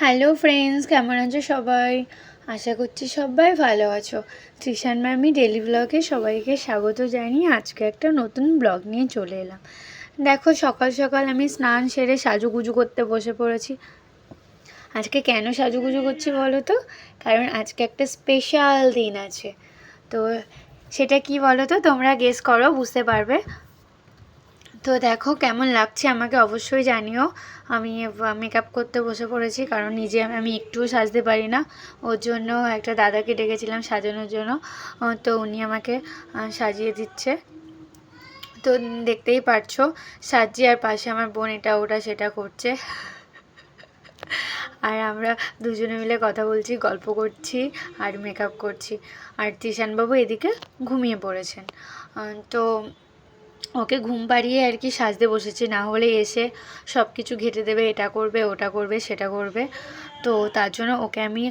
Hello friends, কেমন আছো সবাই? আশা করছি সবাই ভালো আছো। তৃষান ম্যামি ডেলি ব্লগে সবাইকে স্বাগত জানিয়ে আজকে একটা নতুন ব্লগ নিয়ে চলে এলাম। দেখো, সকাল সকাল আমি স্নান সেরে সাজুগুজু করতে বসে পড়েছি। আজকে কেন সাজুগুজু করছি বলো তো? কারণ আজকে একটা স্পেশাল দিন আছে। তো সেটা কি বলো তো, তোমরা গেস করো, বুঝতে পারবে। তো দেখো কেমন লাগছে আমাকে অবশ্যই জানিও। আমি মেকআপ করতে বসে পড়েছি, কারণ নিজে আমি একটুও সাজতে পারি না। ওর জন্য একটা দাদাকে ডেকেছিলাম সাজানোর জন্য। তো উনি আমাকে সাজিয়ে দিচ্ছে। তো দেখতেই পারছো সাজি, আর পাশে আমার বোন এটা ওটা সেটা করছে। আর আমরা দুজনে মিলে কথা বলছি, গল্প করছি আর মেকআপ করছি। আর তৃষানবাবু এদিকে ঘুমিয়ে পড়েছেন। তো ওকে ঘুম পাড়িয়ে আর কি সাজতে বসেছি, না হলে এসে সব কিছু ঘেঁটে দেবে, এটা করবে ওটা করবে সেটা করবে। তো তার জন্য ওকে আমি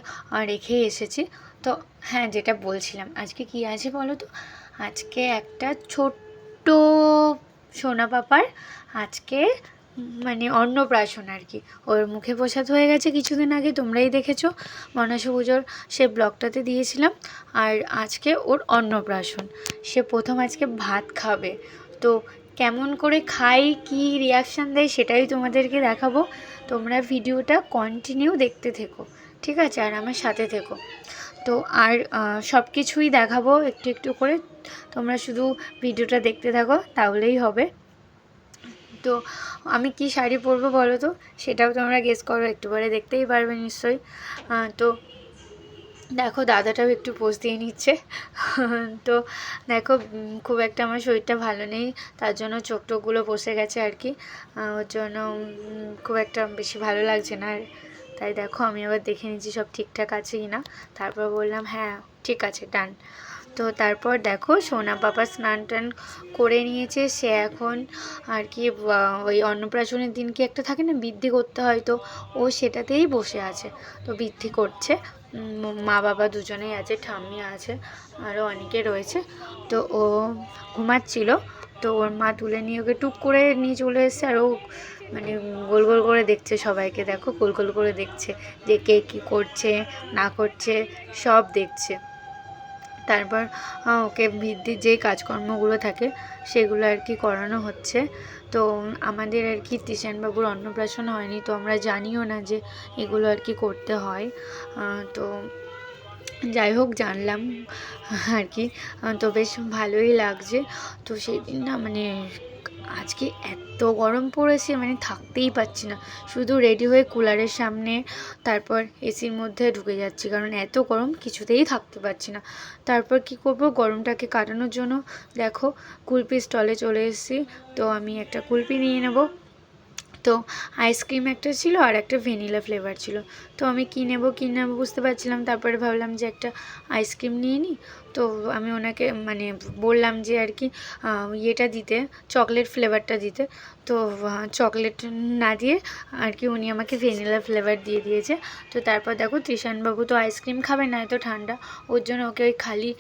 রেখে এসেছি। তো হ্যাঁ, যেটা বলছিলাম, আজকে কি আছে বলো তো? আজকে একটা ছোট্ট সোনা পাপার আজকে মানে অন্নপ্রাশন আর কি। ওর মুখে প্রসাদ হয়ে গেছে কিছুদিন আগে, তোমরাই দেখেছো, মনসা পুজোর সে ব্লগটাতে দিয়েছিলাম। আর আজকে ওর অন্নপ্রাশন, সে প্রথম আজকে ভাত খাবে। তো কেমন করে খাই, কি রিয়াকশান দেয়, সেটাই তোমাদেরকে দেখাবো। তোমরা ভিডিওটা কন্টিনিউ দেখতে থেকো, ঠিক আছে? আর আমার সাথে থেকো। তো আর সব কিছুই দেখাবো একটু একটু করে, তোমরা শুধু ভিডিওটা দেখতে থাকো, তাহলেই হবে। তো আমি কি শাড়ি পরবো বলো তো, সেটাও তোমরা গেস করো, একটু পরে দেখতেই পারবে নিশ্চয়ই। তো দেখো, দাদাটাও একটু পোজ দিয়ে নিচ্ছে। তো দেখো, খুব একটা আমার শরীরটা ভালো নেই, তার জন্য চোখ টোকগুলো বসে গেছে আর কি। ওর জন্য খুব একটা বেশি ভালো লাগছে না। আর তাই দেখো, আমি আবার দেখে নিচ্ছি সব ঠিকঠাক আছে কি না। তারপর বললাম হ্যাঁ ঠিক আছে, ডান। তো তারপর দেখো, সোনা পাপা স্নান টান করে নিয়েছে। সে এখন আর কি ওই অন্নপ্রাশনের দিন কি একটা থাকে না, বৃদ্ধি করতে হয়, তো ও সেটাতেই বসে আছে। তো বৃদ্ধি করছে, মা বাবা দুজনেই আছে, ঠাম্মি আছে, আরও অনেকে রয়েছে। তো ও ঘুমাচ্ছিল, তো ওর মা তুলে নিয়ে ওকে টুক করে নিয়ে চলে এসছে। আর ও মানে গোল গোল করে দেখছে সবাইকে, দেখো গোল গোল করে দেখছে যে কে কী করছে না করছে, সব দেখছে। তারপর ওকে বৃদ্ধির যেই কাজকর্মগুলো থাকে সেগুলো আর কি করানো হচ্ছে। তো আমাদের আর কি তৃষানবাবুর অন্নপ্রাশন হয়নি, তো আমরা জানিও না যে এগুলো আর কি করতে হয়। তো যাই হোক, জানলাম আর কি। তো বেশ ভালোই লাগছে। তো সেই দিন না মানে আজকে এত গরম পড়েছে, মানে থাকতেই পারছি না। শুধু রেডি হয়ে কুলারের সামনে, তারপর এসির মধ্যে ঢুকে যাচ্ছি, কারণ এত গরম কিছুতেই থাকতে পারছি না। তারপর কি করব, গরমটাকে কাটানোর জন্য দেখো কুলপি স্টলে চলে এসেছি। তো আমি একটা কুলপি নিয়ে নেব। তো আইসক্রিম একটা ছিল আর একটা ভ্যানিলা ফ্লেভার ছিল। তো আমি কী নেবো বুঝতে পারছিলাম। তারপরে ভাবলাম যে একটা আইসক্রিম নিয়ে নিই। তো আমি ওনাকে মানে বললাম যে আর কি ইয়েটা দিতে, চকলেট ফ্লেভারটা দিতে। তো চকলেট না দিয়ে আর কি উনি আমাকে ভ্যানিলা ফ্লেভার দিয়ে দিয়েছে। তো তারপর দেখো, তৃষানবাবু তো আইসক্রিম খাবে না, এত ঠান্ডা, ওর জন্য ওকে ওই খালি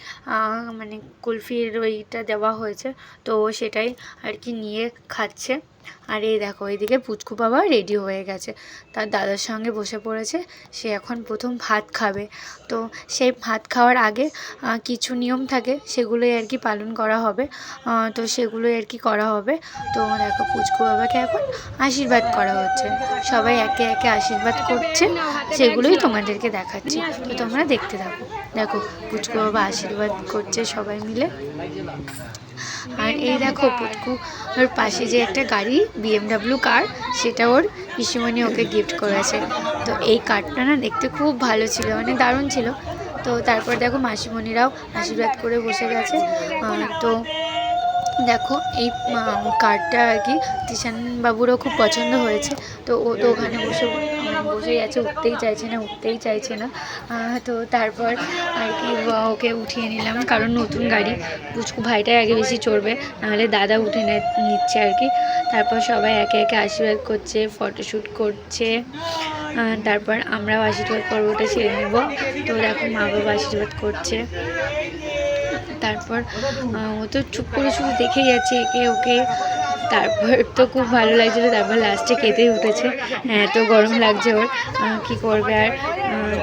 মানে কুলফির ওইটা দেওয়া হয়েছে। তো সেটাই আর কি নিয়ে খাচ্ছে। আর এই দেখো, এইদিকে পুচকু বাবা রেডি হয়ে গেছে, তার দাদার সঙ্গে বসে পড়েছে। সে এখন প্রথম ভাত খাবে। তো সেই ভাত খাওয়ার আগে কিছু নিয়ম থাকে, সেগুলোই আর কি পালন করা হবে। তো সেগুলোই আর কি করা হবে। তো দেখো, পুচকু বাবাকে এখন আশীর্বাদ করা হচ্ছে, সবাই একে একে আশীর্বাদ করছে, সেগুলোই তোমাদেরকে দেখাচ্ছি। তো তোমরা দেখতে থাকো। দেখো, পুচকু বাবা আশীর্বাদ করছে সবাই মিলে। আর এই দেখো, পুচকু ওর পাশে যে একটা গাড়ি BMW কার, সেটা ওর পিসিমণি ওকে গিফট করেছে। তো এই কারটা না দেখতে খুব ভালো ছিল, মানে দারুণ ছিল। তো তারপর দেখো, মাসিমণিরাও আশীর্বাদ করে বসে গেছে। তো দেখো, এই কার্ডটা আর কি তৃষানবাবুরও খুব পছন্দ হয়েছে। তো ও তো ওখানে বসেই আছে, উঠতেই চাইছে না। তো তারপর আর কি ওকে উঠিয়ে নিলাম, কারণ নতুন গাড়ি, পুচকু ভাইটাই আগে বেশি চড়বে, নাহলে দাদা উঠে নিচ্ছে আর কি। তারপর সবাই একে একে আশীর্বাদ করছে, ফটোশ্যুট করছে। তারপর আমরাও আশীর্বাদ পর্বটা সেরে নেব। তো দেখো, মা বাবা আশীর্বাদ করছে। তারপর ও তো চুপ করে শুধু দেখে যাচ্ছে একে ওকে। তারপর তো খুব ভালো লাগছিলো, তারপর লাস্টে কেঁদেই উঠেছে, এত গরম লাগছে ওর, কি করবে আর।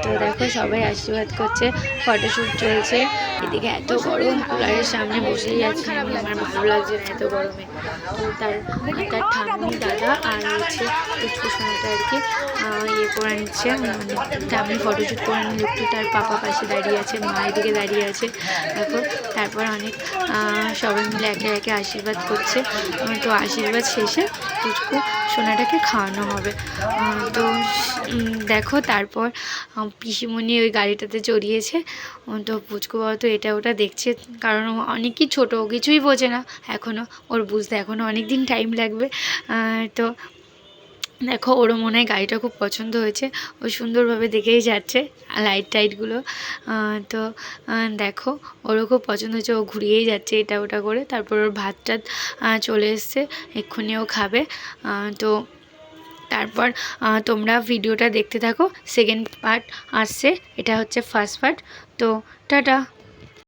তো দেখো সবাই আশীর্বাদ করছে, ফটোশ্যুট চলছে, এদিকে এত গরম, কুলারের সামনে বসেই আছি আমি, আমার ভালো লাগছে না এত গরমে। তো তার ঠাম্মি দাদা আর হচ্ছে পুচকু সোনাটা আর কি ইয়ে করে নিচ্ছে, মানে ঠাম্মি ফটোশ্যুট করে নিল একটু, তার পাপা পাশে দাঁড়িয়ে আছে, মা এদিকে দাঁড়িয়ে আছে দেখো। তারপর অনেক সবাই মিলে একে একে আশীর্বাদ করছে। তো আশীর্বাদ শেষে পুচকু সোনাটাকে খাওয়ানো হবে। তো দেখো তারপর পিসিমণি ওই গাড়িটাতে চড়িয়েছে। তো পুচকু বাবা তো এটা ওটা দেখছে, কারণ অনেকই ছোটো, কিছুই বোঝে না এখনও, ওর বুঝতে এখনও অনেক দিন টাইম লাগবে। তো দেখো ওরও মনে হয় গাড়িটা খুব পছন্দ হয়েছে, ও সুন্দরভাবে দেখেই যাচ্ছে লাইট টাইটগুলো। তো দেখো ওরও খুব পছন্দ হয়েছে, ও ঘুরিয়েই যাচ্ছে এটা ওটা করে। তারপর ওর ভাত টাত চলে এসছে, এক্ষুনি ও খাবে। তো তারপর তোমরা ভিডিওটা দেখতে থাকো, সেকেন্ড পার্ট আসছে, এটা হচ্ছে ফার্স্ট পার্ট। তো টাটা।